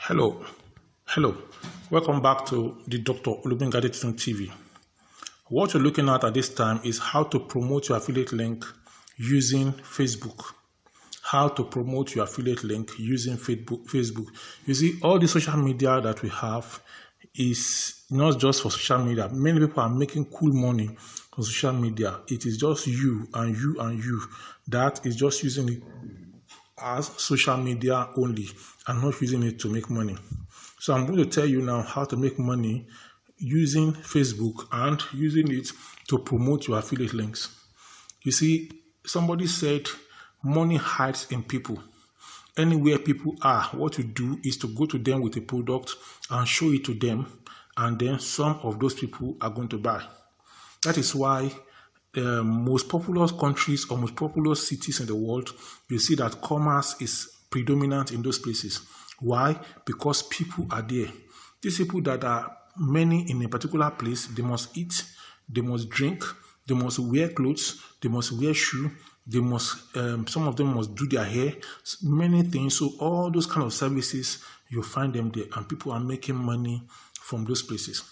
Hello, welcome back to the Dr. Olubengade TV. What you're looking at this time is how to promote your affiliate link using Facebook. How to promote your affiliate link using Facebook. You see, all the social media that we have is not just for social media. Many people are making cool money on social media. It is just you and you and you that is just using it as social media only and not using it to make money. So I'm going to tell you now how to make money using Facebook and using it to promote your affiliate links. You see, somebody said money hides in people. Anywhere people are, what you do is to go to them with a product and show it to them, and then some of those people are going to buy. That is why most populous countries or most populous cities in the world, you see that commerce is predominant in those places. Why? Because people are there. These people that are many in a particular place, they must eat, they must drink, they must wear clothes, they must wear shoes, they must, some of them must do their hair, many things. So all those kind of services, you find them there, and people are making money from those places.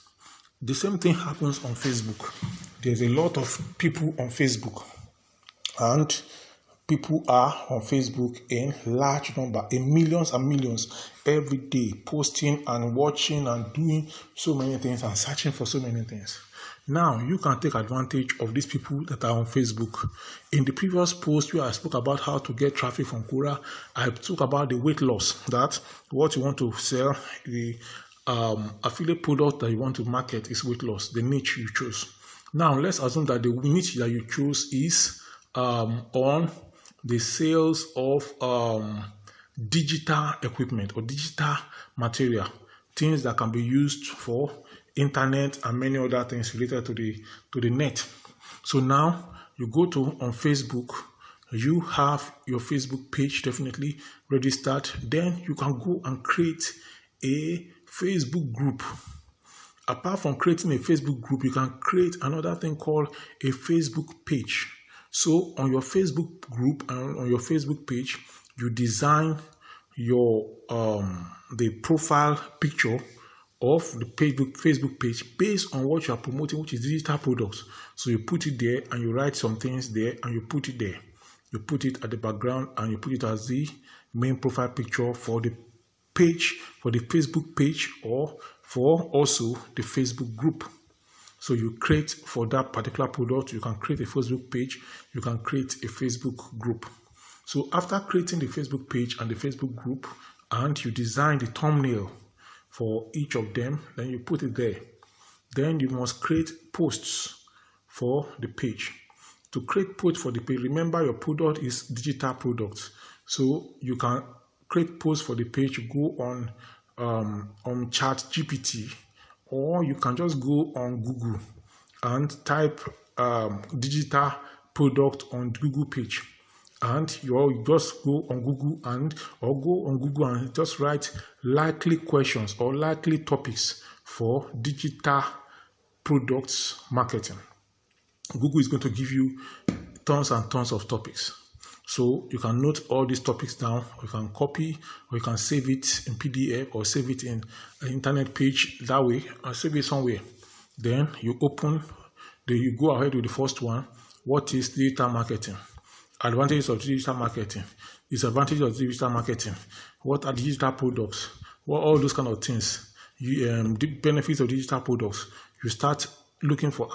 The same thing happens on Facebook. There's a lot of people on Facebook, and people are on Facebook in large number, in millions and millions every day, posting and watching and doing so many things and searching for so many things. Now, you can take advantage of these people that are on Facebook. In the previous post where I spoke about how to get traffic from Quora, I talked about the weight loss, that what you want to sell, the affiliate product that you want to market is weight loss, the niche you choose. Now, let's assume that the niche that you choose is on the sales of digital equipment or digital material, things that can be used for internet and many other things related to the net. So now you go to on Facebook, you have your Facebook page definitely registered. Then you can go and create a Facebook group. Apart from creating a Facebook group, you can create another thing called a Facebook page. So on your Facebook group and on your Facebook page, you design your the profile picture of the Facebook page based on what you are promoting, which is digital products. So you put it there and you write some things there and you put it there. You put it at the background and you put it as the main profile picture for the page, for the Facebook page, or for also the Facebook group. So you create for that particular product, you can create a Facebook page, you can create a Facebook group. So after creating the Facebook page and the Facebook group, and you design the thumbnail for each of them, then you put it there. Then you must create posts for the page. To create posts for the page, remember your product is digital products. So you can create posts for the page, go on ChatGPT, or you can just go on Google and type digital product on Google page, and you just go on Google and just write likely questions or likely topics for digital products marketing. Google is going to give you tons and tons of topics. So you can note all these topics down, you can copy, or you can save it in PDF or save it in an internet page that way, or save it somewhere. Then you you go ahead with the first one. What is digital marketing? Advantages of digital marketing. Disadvantages of digital marketing. What are digital products? What all those kind of things. The benefits of digital products. You start looking for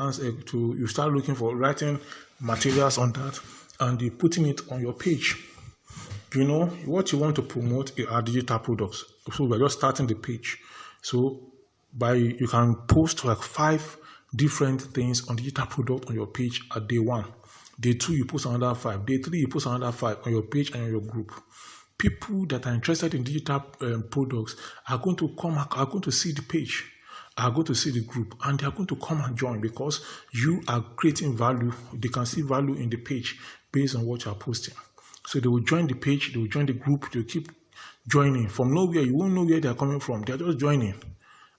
writing materials on that, and you're putting it on your page. You know what you want to promote are digital products. So we're just starting the page. So you can post like 5 different things on digital product on your page at day 1. Day 2, you post another 5. Day 3, you post another 5 on your page and on your group. People that are interested in digital products are going to see the page, are going to see the group, and they are going to come and join because you are creating value. They can see value in the page based on what you are posting. So they will join the page, they will join the group, they will keep joining. From nowhere, you won't know where they are coming from. They are just joining.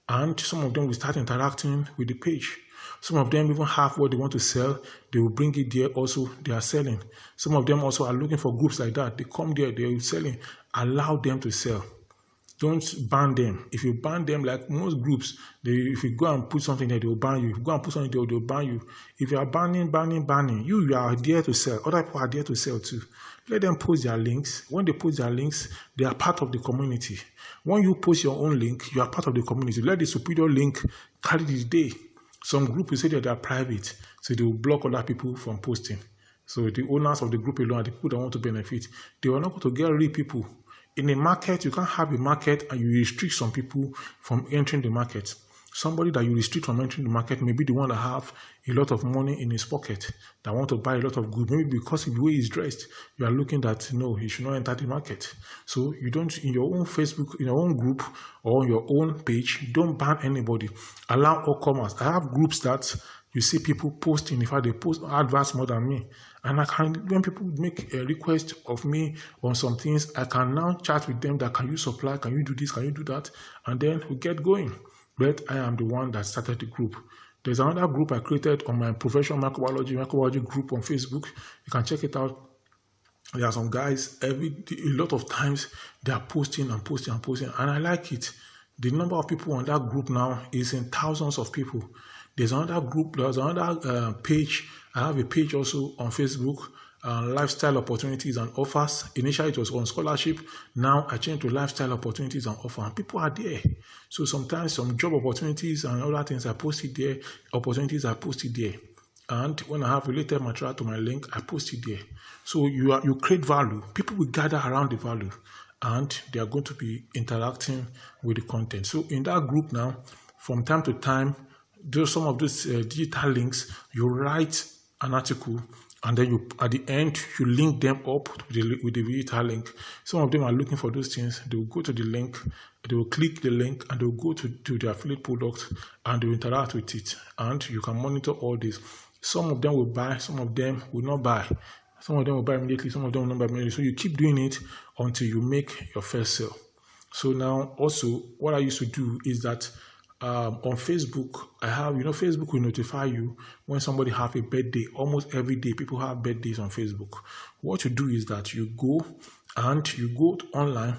And some of them will start interacting with the page. Some of them even have what they want to sell. They will bring it there also. They are selling. Some of them also are looking for groups like that. They come there, they are selling. Allow them to sell. Don't ban them. If you ban them, like most groups, if you go and put something there, they will ban you. If you go and put something there, they'll ban you. If you are banning, you are there to sell. Other people are there to sell too. Let them post their links. When they post their links, they are part of the community. When you post your own link, you are part of the community. Let the superior link carry the day. Some groups will say that they are private, so they will block other people from posting. So the owners of the group alone are the people that want to benefit. They are not going to get rid of people. In a market, you can't have a market and you restrict some people from entering the market. Somebody that you restrict from entering the market may be the one that have a lot of money in his pocket, that want to buy a lot of goods. Maybe because of the way he's dressed, you are looking that, no, he should not enter the market. So you don't, in your own Facebook, in your own group or on your own page, don't ban anybody. Allow all comers. I have groups that you see people posting. In fact, they post adverts more than me. And when people make a request of me on some things, I can now chat with them that, can you supply, can you do this, can you do that? And then we get going. But I am the one that started the group. There's another group I created on my professional microbiology group on Facebook. You can check it out. There are some guys, a lot of times they are posting and posting and posting, and I like it. The number of people on that group now is in thousands of people. There's another group, there's another page. I have a page also on Facebook, lifestyle opportunities and offers. Initially it was on scholarship. Now I changed to lifestyle opportunities and offers. And people are there. So sometimes some job opportunities and other things I posted there, opportunities I posted there. And when I have related material to my link, I post it there. So you create value. People will gather around the value and they are going to be interacting with the content. So in that group now, from time to time, some of those digital links, you write an article and then you, at the end, you link them up with the digital link. Some of them are looking for those things. They will go to the link, they will click the link, and they will go to the affiliate product and they will interact with it. And you can monitor all this. Some of them will buy, some of them will not buy. Some of them will buy immediately, some of them will not buy immediately. So you keep doing it until you make your first sale. So now also, what I used to do is that on Facebook, I have, Facebook will notify you when somebody have a birthday. Almost every day, people have birthdays on Facebook. What you do is that you go online,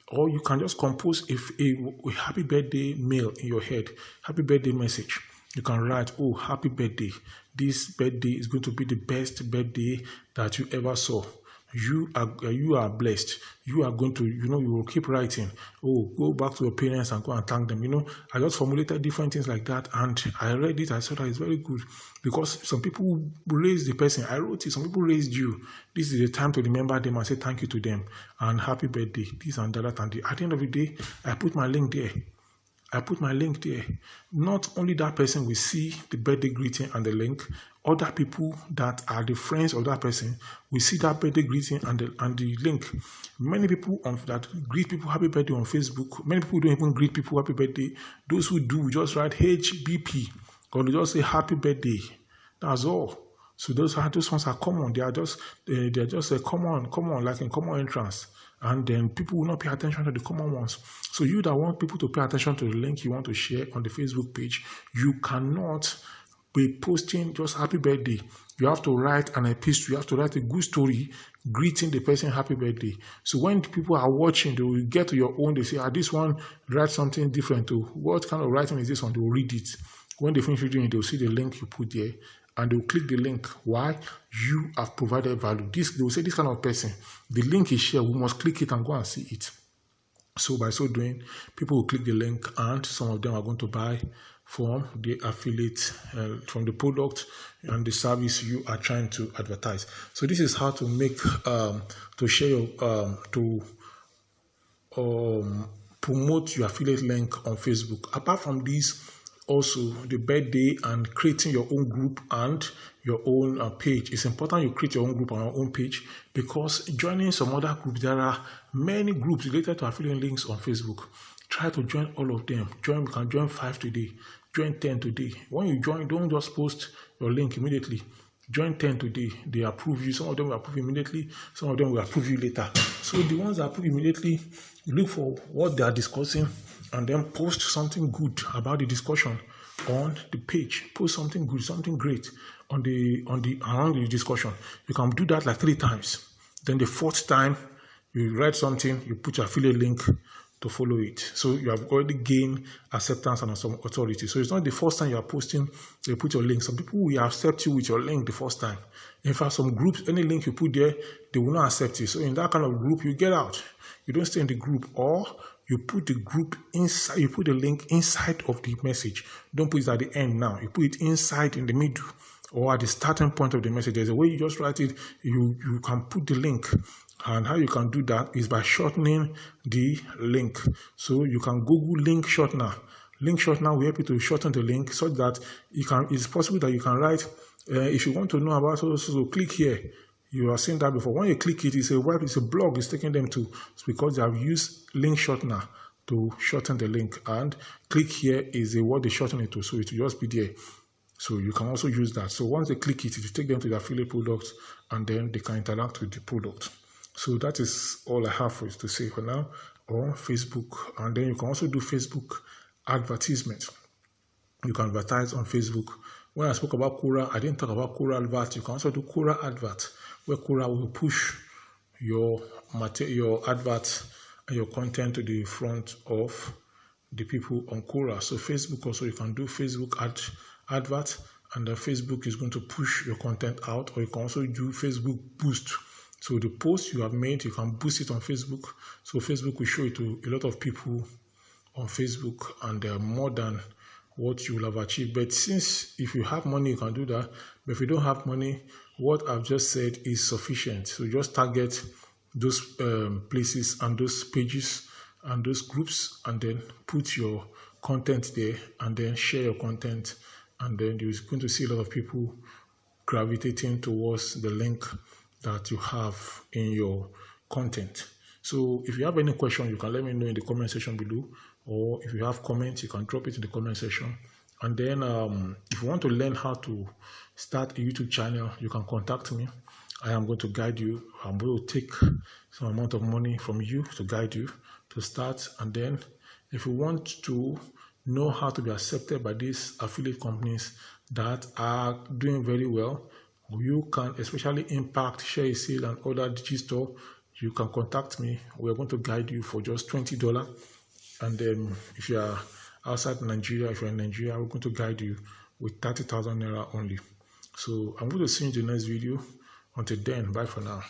or you can just compose a happy birthday mail in your head, happy birthday message. You can write, oh, happy birthday. This birthday is going to be the best birthday that you ever saw. You are blessed. You are going to, you will keep writing. Oh, go back to your parents and go and thank them. I just formulated different things like that, and I read it. I saw that it's very good because some people raised the person. I wrote it. Some people raised you. This is the time to remember them and say thank you to them and happy birthday. This and that and that. At the end of the day, I put my link there. Not only that person will see the birthday greeting and the link, other people that are the friends of that person will see that birthday greeting and the link. Many people that greet people happy birthday on Facebook, many people don't even greet people happy birthday. Those who do just write HBP or they just say happy birthday. That's all. So those ones are common. They are just a common, like in common entrance. And then people will not pay attention to the common ones. So you that want people to pay attention to the link you want to share on the Facebook page, you cannot be posting just happy birthday. You have to write an epistle. You have to write a good story greeting the person happy birthday. So when people are watching, they will get to your own. They say, this one write something different too. What kind of writing is this one? They will read it. When they finish reading it, they will see the link you put there. And they will click the link. Why? You have provided value. They will say, this kind of person, the link is shared. We must click it and go and see it. So by so doing, people will click the link, and some of them are going to buy from the affiliate, from the product and the service you are trying to advertise. So this is how to make, to share your, promote your affiliate link on Facebook. Apart from this, also the birthday and creating your own group and your own page. It's important you create your own group and your own page, because joining some other groups, there are many groups related to affiliate links on Facebook. Try to join all of them. You can join 5 today, join 10 today. When you join, don't just post your link immediately. Join 10 today. They approve you. Some of them will approve immediately. Some of them will approve you later. So the ones that approve immediately, look for what they are discussing and then post something good about the discussion on the page. Post something good, something great around the discussion. You can do that like 3 times. Then the 4th time, you write something, you put your affiliate link, to follow it. So you have already gained acceptance and some authority. So it's not the first time you are posting, they put your link. Some people will accept you with your link the first time. In fact, some groups, any link you put there, they will not accept you. So in that kind of group, you get out. You don't stay in the group, or you put the group inside, you put the link inside of the message. Don't put it at the end now. You put it inside in the middle or at the starting point of the message. There's a way you just write it. You can put the link. And how you can do that is by shortening the link. So you can Google link shortener. Link shortener will help you to shorten the link so that it's possible that you can write, if you want to know about so click here. You have seen that before. When you click it, it's a blog it's taking them to. It's because they have used link shortener to shorten the link. And click here is what they shorten it to. So it will just be there. So you can also use that. So once they click it, it will take them to the affiliate product, and then they can interact with the product. So that is all I have for you to say for now on Facebook. And then you can also do Facebook advertisement. You can advertise on Facebook. When I spoke about Quora, I didn't talk about Quora advert. You can also do Quora advert, where Quora will push your advert and your content to the front of the people on Quora. So Facebook also, you can do Facebook advert, and then Facebook is going to push your content out. Or you can also do Facebook boost. So the post you have made, you can boost it on Facebook. So Facebook will show it to a lot of people on Facebook, and they are more than what you will have achieved. But since if you have money, you can do that. But if you don't have money, what I've just said is sufficient. So just target those places and those pages and those groups, and then put your content there, and then share your content. And then you're going to see a lot of people gravitating towards the link that you have in your content. So if you have any question, you can let me know in the comment section below, or if you have comments, you can drop it in the comment section. And then if you want to learn how to start a YouTube channel, you can contact me. I am going to guide you. I'm going to take some amount of money from you to guide you to start. And then if you want to know how to be accepted by these affiliate companies that are doing very well, you can, especially Impact, Share a Sale, and other digital, you can contact me. We're going to guide you for just $20. And then if you are outside Nigeria, if you're in Nigeria, we're going to guide you with 30,000 naira only. So I'm going to see you in the next video. Until then, bye for now.